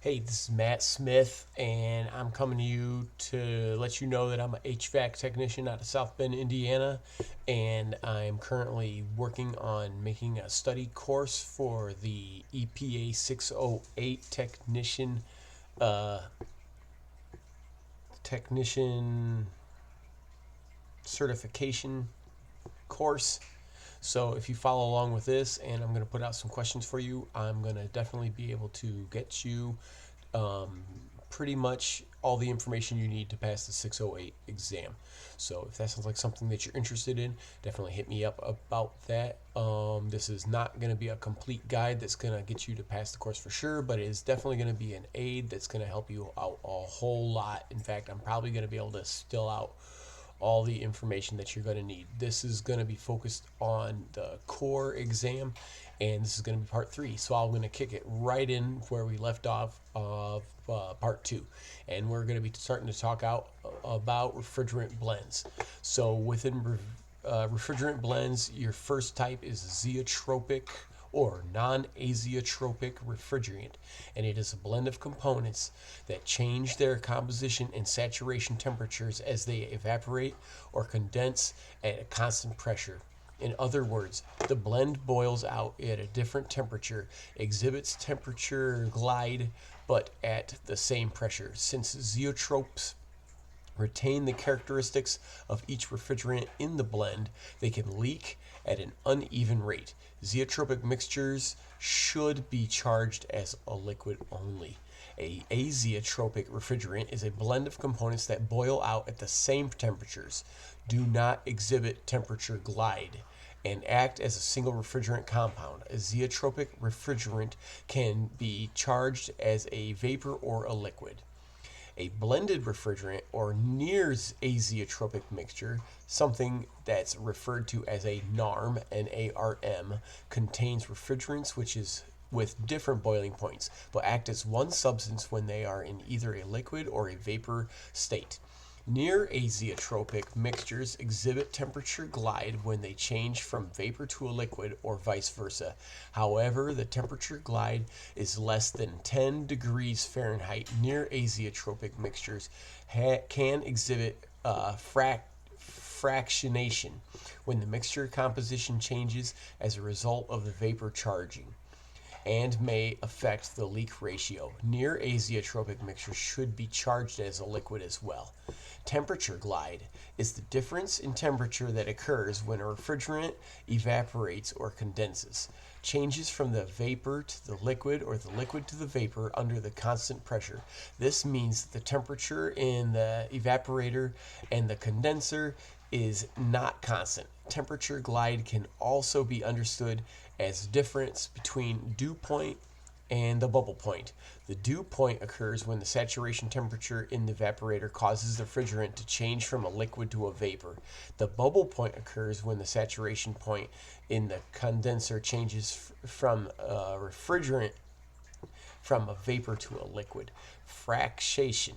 Hey, this is Matt Smith, and I'm coming to you to let you know that I'm an HVAC technician out of South Bend, Indiana, and I'm currently working on making a study course for the EPA 608 uh, technician certification course. So if you follow along with this, and I'm going to put out some questions for you, I'm going to definitely be able to get you um, pretty much all the information you need to pass the 608 exam. So if that sounds like something that you're interested in, definitely hit me up about that. This is not going to be a complete guide that's going to get you to pass the course for sure, but it is definitely going to be an aid that's going to help you out a whole lot. In fact, I'm probably going to be able to still out all the information that you're going to need. This is going to be focused on the core exam, and this is going to be part 3. So I'm going to kick it right in where we left off of part 2, and we're going to be starting to talk about refrigerant blends. So within refrigerant blends, your first type is azeotropic or non-azeotropic refrigerant, and it is a blend of components that change their composition and saturation temperatures as they evaporate or condense at a constant pressure. In other words, the blend boils out at a different temperature, exhibits temperature glide, but at the same pressure. Since zeotropes retain the characteristics of each refrigerant in the blend, they can leak at an uneven rate. Zeotropic mixtures should be charged as a liquid only. A azeotropic refrigerant is a blend of components that boil out at the same temperatures, do not exhibit temperature glide, and act as a single refrigerant compound. A zeotropic refrigerant can be charged as a vapor or a liquid. A blended refrigerant or near azeotropic mixture, something that's referred to as a NARM, N-A-R-M, contains refrigerants which is with different boiling points, but act as one substance when they are in either a liquid or a vapor state. Near azeotropic mixtures exhibit temperature glide when they change from vapor to a liquid or vice versa. However, the temperature glide is less than 10 degrees Fahrenheit. Near azeotropic mixtures can exhibit fractionation when the mixture composition changes as a result of the vapor charging, and may affect the leak ratio. Near azeotropic mixtures should be charged as a liquid as well. Temperature glide is the difference in temperature that occurs when a refrigerant evaporates or condenses, changes from the vapor to the liquid or the liquid to the vapor under the constant pressure. This means that the temperature in the evaporator and the condenser is not constant. Temperature glide can also be understood as difference between dew point and the bubble point. The dew point occurs when the saturation temperature in the evaporator causes the refrigerant to change from a liquid to a vapor. The bubble point occurs when the saturation point in the condenser changes from a refrigerant from a vapor to a liquid. Fractionation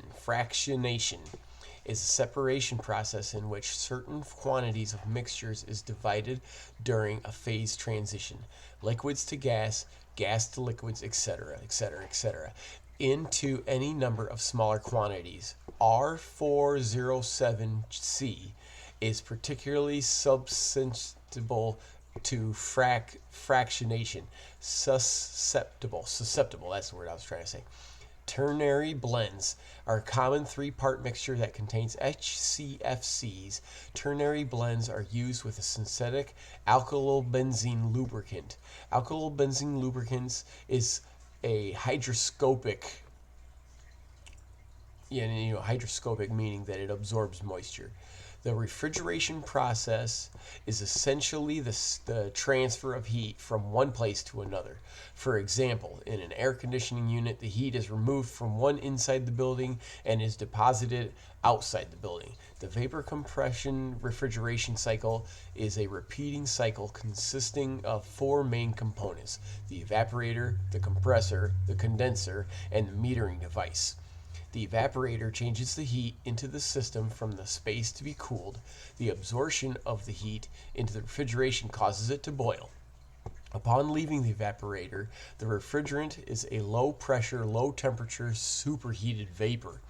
is a separation process in which certain quantities of mixtures is divided during a phase transition, liquids to gas, gas to liquids, etc., etc., etc., into any number of smaller quantities. R407C is particularly susceptible to fractionation. Susceptible, that's the word I was trying to say. Ternary blends are a common three-part mixture that contains HCFCs. Ternary blends are used with a synthetic alkylbenzene lubricant. Alkylbenzene lubricants is a hygroscopic, hygroscopic meaning that it absorbs moisture. The refrigeration process is essentially the transfer of heat from one place to another. For example, in an air conditioning unit, the heat is removed from one inside the building and is deposited outside the building. The vapor compression refrigeration cycle is a repeating cycle consisting of 4 main components: the evaporator, the compressor, the condenser, and the metering device. The evaporator changes the heat into the system from the space to be cooled. The absorption of the heat into the refrigeration causes it to boil. Upon leaving the evaporator, the refrigerant is a low pressure, low temperature, superheated vapor.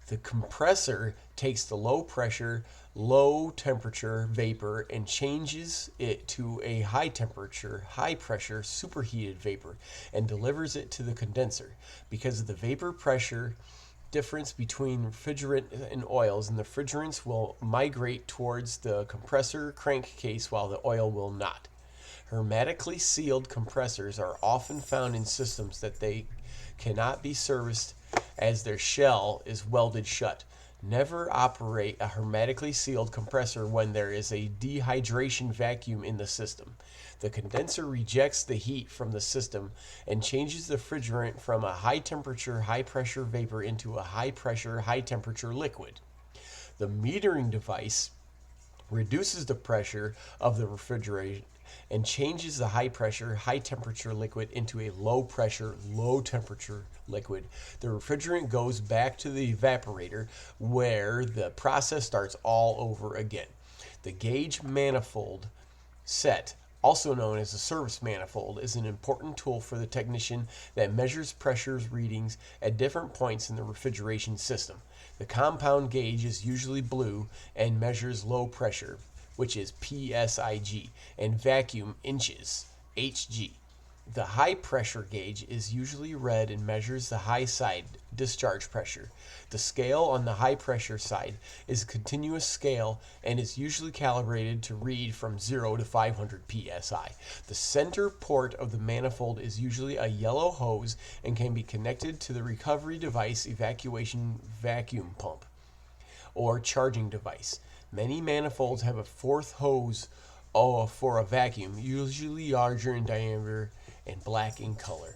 The compressor takes the low pressure, low temperature vapor and changes it to a high temperature, high pressure, superheated vapor and delivers it to the condenser. Because of the vapor pressure difference between refrigerant and oils, and the refrigerants will migrate towards the compressor crankcase while the oil will not. Hermetically sealed compressors are often found in systems that they cannot be serviced as their shell is welded shut. Never operate a hermetically sealed compressor when there is a dehydration vacuum in the system. The condenser rejects the heat from the system and changes the refrigerant from a high temperature, high pressure vapor into a high pressure, high temperature liquid. The metering device reduces the pressure of the refrigerant and changes the high pressure, high temperature liquid into a low pressure, low temperature liquid. The refrigerant goes back to the evaporator where the process starts all over again. The gauge manifold set, also known as a service manifold, is an important tool for the technician that measures pressures readings at different points in the refrigeration system. The compound gauge is usually blue and measures low pressure, which is PSIG, and vacuum inches, HG. The high pressure gauge is usually red and measures the high side discharge pressure. The scale on the high pressure side is a continuous scale and is usually calibrated to read from 0 to 500 psi. The center port of the manifold is usually a yellow hose and can be connected to the recovery device evacuation vacuum pump or charging device. Many manifolds have a fourth hose for a vacuum, usually larger in diameter and black in color.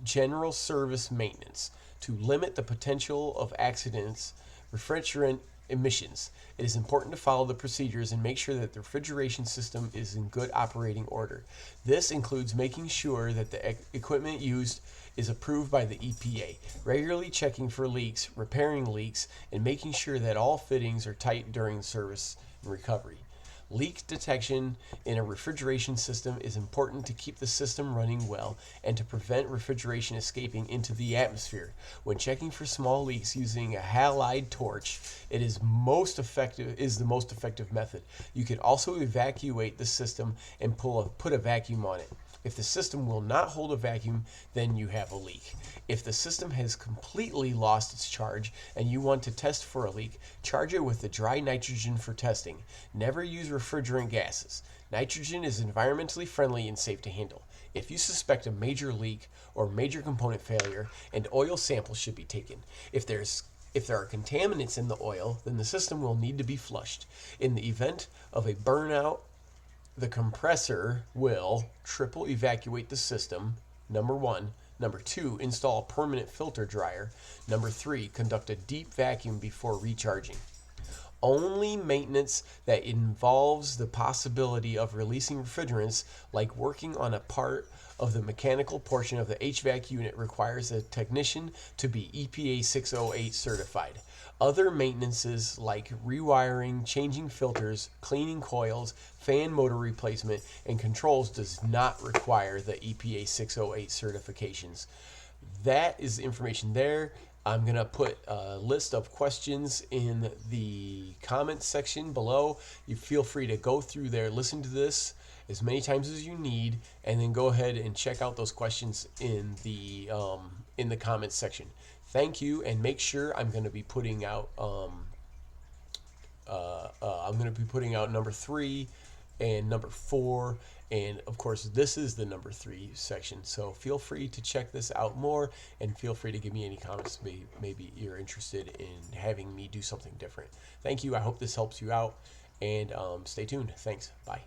General service maintenance. To limit the potential of accidents, refrigerant emissions, it is important to follow the procedures and make sure that the refrigeration system is in good operating order. This includes making sure that the equipment used is approved by the EPA, regularly checking for leaks, repairing leaks, and making sure that all fittings are tight during service and recovery. Leak detection in a refrigeration system is important to keep the system running well and to prevent refrigeration escaping into the atmosphere. When checking for small leaks using a halide torch, it is the most effective method. You can also evacuate the system and put a vacuum on it. If the system will not hold a vacuum, then you have a leak. If the system has completely lost its charge and you want to test for a leak, charge it with the dry nitrogen for testing. Never use refrigerant gases. Nitrogen is environmentally friendly and safe to handle. If you suspect a major leak or major component failure, an oil sample should be taken. If there are contaminants in the oil, then the system will need to be flushed. In the event of a burnout, the compressor will triple evacuate the system, number 1. Number 2, install a permanent filter dryer. Number 3, conduct a deep vacuum before recharging. Only maintenance that involves the possibility of releasing refrigerants, like working on a part of the mechanical portion of the HVAC unit, requires a technician to be EPA 608 certified. Other maintenances like rewiring, changing filters, cleaning coils, fan motor replacement, and controls does not require the EPA 608 certifications. That is the information there. I'm going to put a list of questions in the comments section below. You feel free to go through there, listen to this as many times as you need, and then go ahead and check out those questions in the comments section. Thank you, and make sure I'm going to be putting out number 3 and number 4, and of course this is the number 3 section. So feel free to check this out more, and feel free to give me any comments. Maybe you're interested in having me do something different. Thank you. I hope this helps you out, and stay tuned. Thanks. Bye.